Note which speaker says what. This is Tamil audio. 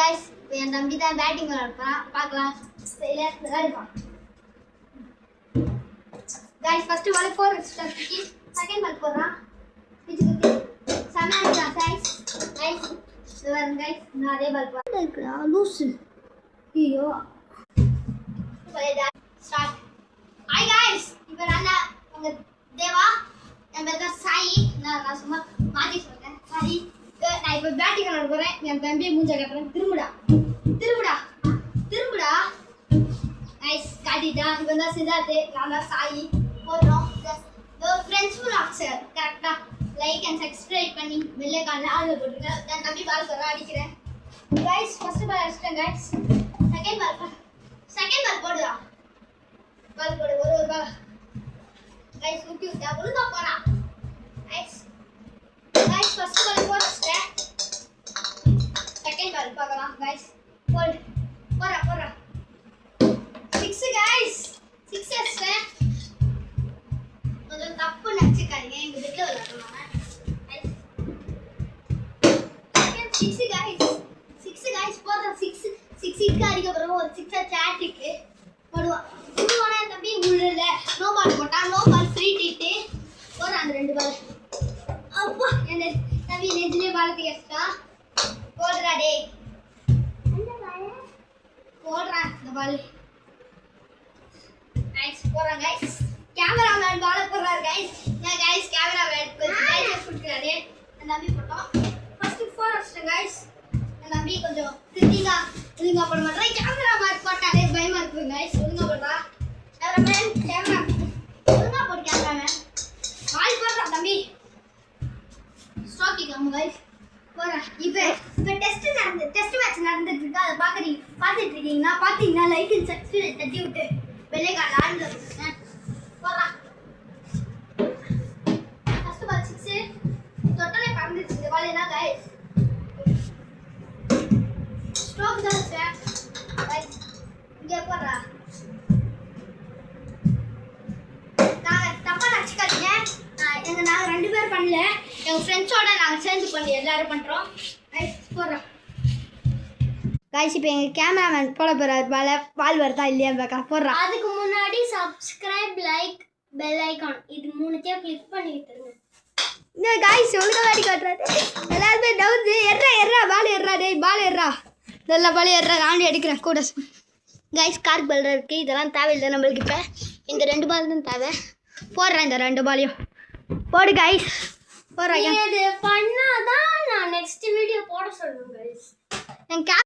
Speaker 1: guys, என் தம்பி தான் பேட்டிங் விளையாடுறான். பார்க்கலாம். விளையாடுவான். Guys, first ball 4 வச்சிட்டு second ball போறான். பிச்சுக்கு சமாளிச்சா guys. Guys, இதுவரை guys நான் அதே ball போறேன். லூசு. ஐயோ. ஸ்டார்ட். Hi guys, இப்போ நான் உங்க தேவா என் பேர் சாய். நான் சும்மா மாத்தி சொல்றேன். சாய். நான் இப்போ பேட்டிங் விளையாட போறேன். என் தம்பியை மூஞ்ச காட்டுறேன். திரும்புடா. நைஸ் காட்டிட்டா. இப்போ தான் சித்தார்த்து. நான் தான் சாய். போடுறோம். ஃப்ரெண்ட்ஸ் சார் கரெக்டாக லைக் அண்ட் சப்ஸ்கிரைப் பண்ணி வெள்ளைக்கான ஆர்டர் போட்டுருங்க. என் தம்பி பால் சொல்ல அடிக்கிறேன். கைஸ் ஃபர்ஸ்ட் பால் அடிச்சிட்டேன் கைஸ். Second ball போடுடா. பால் போடு ஒரு பால். கைஸ் ஊட்டி விட்டா ஒழுங்கா போறா. நைஸ். கைஸ் ஃபர்ஸ்ட் பால் போடுறேன். செகண்ட் பால் பார்க்கலாம் கைஸ். போடு. போறா. 6 கைஸ். 6 அடிச்சேன். கொஞ்சம் தப்பு நினைச்சுக்காதீங்க. எங்க வீட்ல விளையாடுறாங்க. 6 கைஸ் போடுற 6 அடிக்க அப்புறம் ஒரு 6 சாட்டிக்கு போடுவான். போடுவானா தம்பி முள்ளல நோ பால் போட்டா நோ பால் ஃப்ரீ டிட்டு போற அந்த ரெண்டு பால். அப்பா என்ன தம்பி நெஞ்சிலே பால் கேஸ்டா போடுறா டேய். அந்த பால் போடுறா இந்த பால். நைஸ் போறா கைஸ். கேமராமேன் பால் போடுறாரு கைஸ். நான் கைஸ் கேமராமேன் கைஸ் புடிக்கறானே. அந்த தம்பி போட்டோம். ஃபர்ஸ்ட் 4 அடிச்சேன் கைஸ். அந்த தம்பி கொஞ்சம் ஒழுங்கா போட மாட்டேன். கேமராமேன் போட்டாலே பயமா இருக்கு கைஸ். ஒழுங்கா போடுறா கேமரா ஒழுங்கா போடு கேமராமேன். பால் போடுறா தம்பி. ஸ்டாக்கிங் ஆகும் கைஸ். போறா. இப்போ டெஸ்ட் மேட்ச் நடந்துட்டு இருக்கு. அதை பார்த்துட்டு இருக்கீங்கன்னா லைக் அண்ட் சப்ஸ்கிரைப் தட்டி விட்டு வெள்ளைக்கான ஆன்ல போடுங்க. போறா. ஃபர்ஸ்ட் பால் 6 தொட்டலே பறந்துச்சு. இந்த பால் என்ன கைஸ்? ஸ்ட்ரோக் தான் சார். கைஸ் இங்க போறா. நான் தப்பா நினைச்சுக்காதீங்க. நாங்க 2 பேர் பண்ணல. எங்க ஃப்ரெண்ட்ஸோட நாங்க சேர்ந்து பண்ணி எல்லாரும் பண்றோம். கைஸ் போறா. கைஸ் இப்போ எங்க கேமராமேன் போட போறாரு. பால் வருதா இல்லையா பார்க்க போறா.
Speaker 2: அதுக்கு முன்னாடி சப்ஸ்கிரைப் லைக் பெல் ஐகான் இது மூணுத்தையும் கிளிக் பண்ணி விட்டுருங்க.
Speaker 1: இந்த கைஸ் ஒழுங்கா வாடி காட்டுறாரு. எல்லாருமே டவுட் எர்ரா பால் எர்ரா டேய் பால் எர்ரா. நல்ல பால் எர்ரா ராண்டி அடிக்கிறேன் கூட. கைஸ் கார்க் பால் இருக்கு. இதெல்லாம் தேவையில்லை நம்மளுக்கு. இப்போ இந்த 2 பால் தான் தேவை. போடுறேன் இந்த 2 பாலையும். போடு கைஸ். போடுறேன்.
Speaker 2: இது பண்ணாதான் நான் நெக்ஸ்ட் வீடியோ போட சொல்லுவேன் கைஸ்.
Speaker 1: என்